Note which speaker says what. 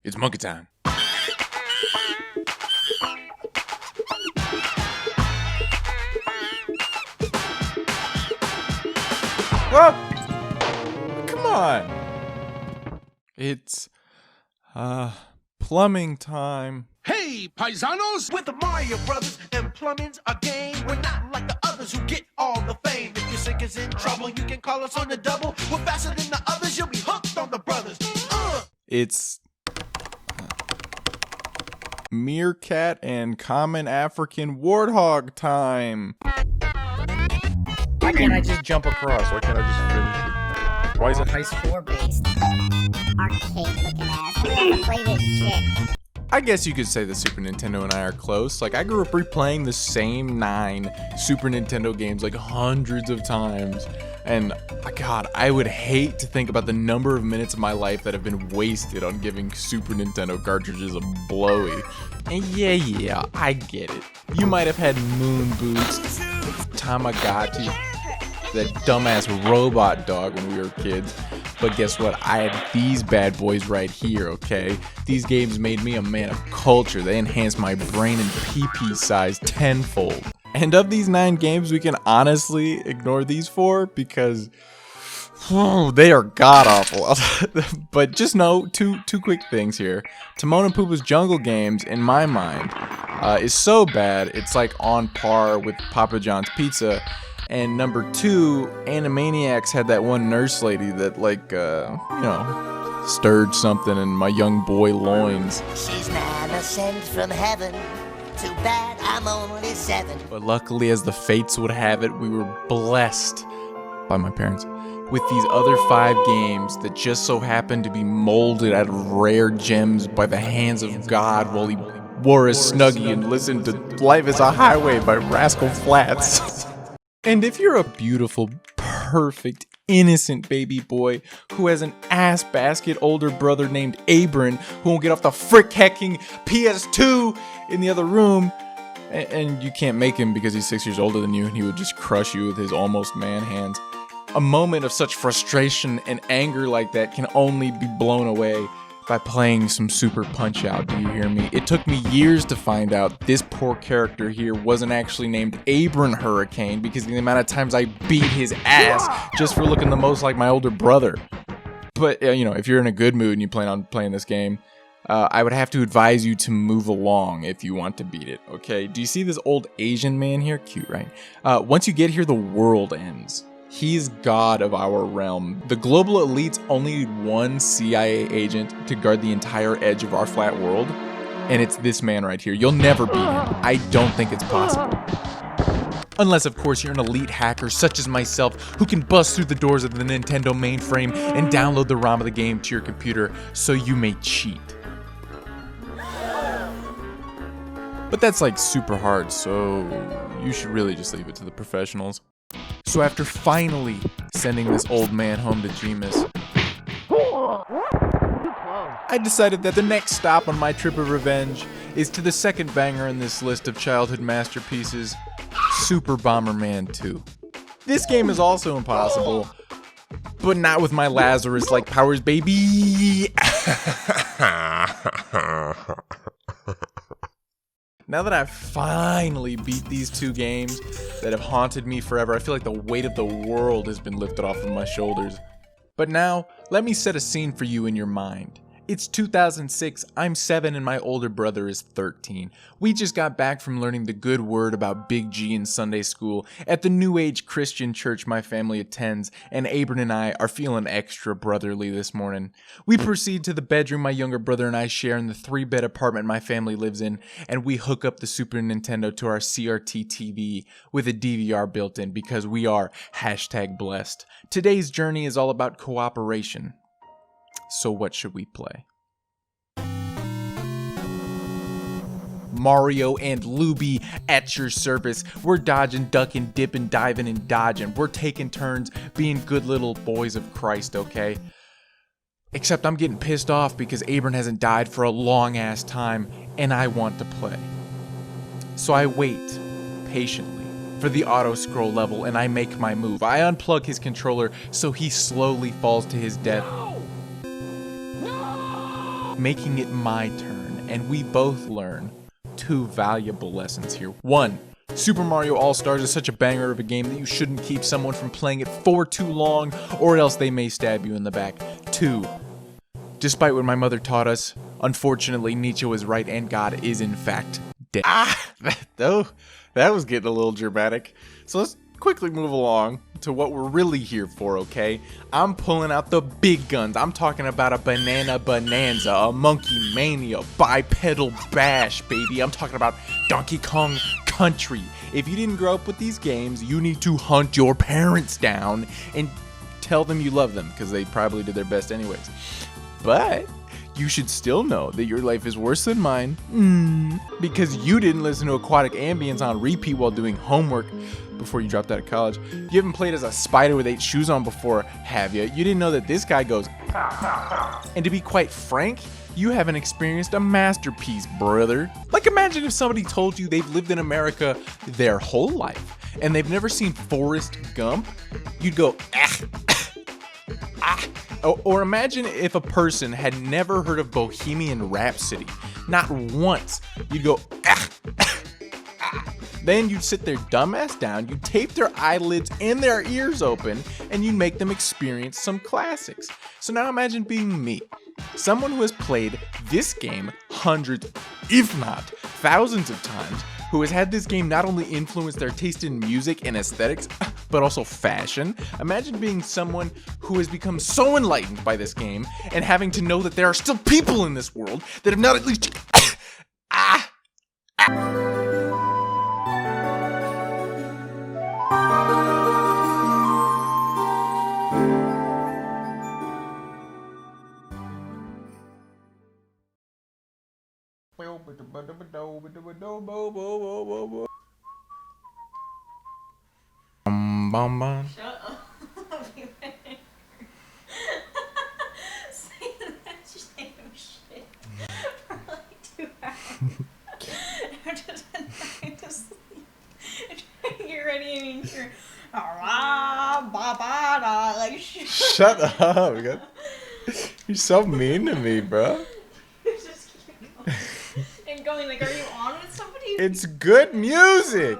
Speaker 1: It's monkey time. Whoa! Come on. It's plumbing time.
Speaker 2: Hey, paisanos!
Speaker 3: With the Mario Brothers and plumbing's a game. We're not like the others who get all the fame. If your sink is in trouble, you can call us on the double. We're faster than the others, you'll be hooked on the brothers.
Speaker 1: It's meerkat and common African warthog time.
Speaker 4: Why can't I just jump across? Why can't I just finish it? Why is it
Speaker 5: High score based. Arcade looking ass. I never play this shit.
Speaker 1: I guess you could say the Super Nintendo and I are close. Like, I grew up replaying the same 9 Super Nintendo games like hundreds of times. And God, I would hate to think about the number of minutes of my life that have been wasted on giving Super Nintendo cartridges a blowy. And yeah, I get it. You might have had Moon Boots, Tamagotchi, that dumbass robot dog when we were kids. But guess what? I had these bad boys right here, okay? These games made me a man of culture. They enhanced my brain and pee-pee size tenfold. And of these 9 games, we can honestly ignore these 4 because they are god-awful. But just know two quick things here. Timon and Pumbaa's Jungle Games, in my mind, is so bad, it's like on par with Papa John's Pizza. And number 2, Animaniacs had that one nurse lady that, like, stirred something in my young boy loins.
Speaker 6: She's manna sent from heaven. Too bad I'm only 7.
Speaker 1: But luckily, as the fates would have it, we were blessed by my parents with these other 5 games that just so happened to be molded out of rare gems by the hands of God while he wore a Snuggie and listened to Life is a Highway by Rascal Flatts. And if you're a beautiful, perfect, innocent baby boy who has an ass basket older brother named Abram who won't get off the frick hecking PS2 in the other room, and you can't make him because he's 6 years older than you and he would just crush you with his almost man hands, a moment of such frustration and anger like that can only be blown away by playing some Super Punch-Out, do you hear me? It took me years to find out this poor character here wasn't actually named Abram Hurricane because of the amount of times I beat his ass just for looking the most like my older brother. But, if you're in a good mood and you plan on playing this game, I would have to advise you to move along if you want to beat it, okay? Do you see this old Asian man here? Cute, right? Once you get here, the world ends. He's god of our realm. The global elites only need one CIA agent to guard the entire edge of our flat world, and it's this man right here. You'll never beat him. I don't think it's possible. Unless, of course, you're an elite hacker such as myself who can bust through the doors of the Nintendo mainframe and download the ROM of the game to your computer so you may cheat. But that's like super hard, so you should really just leave it to the professionals. So after finally sending this old man home to Jemus, I decided that the next stop on my trip of revenge is to the second banger in this list of childhood masterpieces, Super Bomberman 2. This game is also impossible, but not with my Lazarus-like powers, baby! Now that I've finally beat these 2 games that have haunted me forever, I feel like the weight of the world has been lifted off of my shoulders. But now, let me set a scene for you in your mind. It's 2006, I'm 7 and my older brother is 13. We just got back from learning the good word about Big G in Sunday school at the New Age Christian church my family attends, and Abram and I are feeling extra brotherly this morning. We proceed to the bedroom my younger brother and I share in the 3-bed apartment my family lives in, and we hook up the Super Nintendo to our CRT TV with a DVR built in because we are #blessed. Today's journey is all about cooperation. So what should we play? Mario and Luby at your service. We're dodging, ducking, dipping, diving, and dodging. We're taking turns being good little boys of Christ, okay? Except I'm getting pissed off because Abram hasn't died for a long ass time and I want to play. So I wait patiently for the auto scroll level and I make my move. I unplug his controller so he slowly falls to his death. making it my turn, and we both learn 2 valuable lessons here. 1, Super Mario All-Stars is such a banger of a game that you shouldn't keep someone from playing it for too long, or else they may stab you in the back. 2, despite what my mother taught us, unfortunately Nietzsche was right and God is in fact dead. That was getting a little dramatic. So let's quickly move along to what we're really here for, okay? I'm pulling out the big guns. I'm talking about a banana bonanza, a monkey mania, bipedal bash, baby. I'm talking about Donkey Kong Country. If you didn't grow up with these games, you need to hunt your parents down and tell them you love them, because they probably did their best anyways. But you should still know that your life is worse than mine because you didn't listen to Aquatic Ambience on repeat while doing homework before you dropped out of college. You haven't played as a spider with 8 shoes on before, have you? You didn't know that this guy goes and to be quite frank, you haven't experienced a masterpiece, brother. Like, imagine if somebody told you they've lived in America their whole life and they've never seen Forrest Gump. You'd go Or imagine if a person had never heard of Bohemian Rhapsody, not once. You'd go Then you'd sit their dumbass down, you'd tape their eyelids and their ears open, and you'd make them experience some classics. So now imagine being me, someone who has played this game hundreds, if not thousands of times, who has had this game not only influence their taste in music and aesthetics, but also fashion. Imagine being someone who has become so enlightened by this game and having to know that there are still people in this world that have not at least
Speaker 7: Shut up. Say that same shit for like 2 hours. I'm just trying to sleep. Trying to get ready and you're like
Speaker 1: Shut up, man. You're so mean to me, bro.
Speaker 7: just keep going. And going like, are you on with somebody?
Speaker 1: It's good music.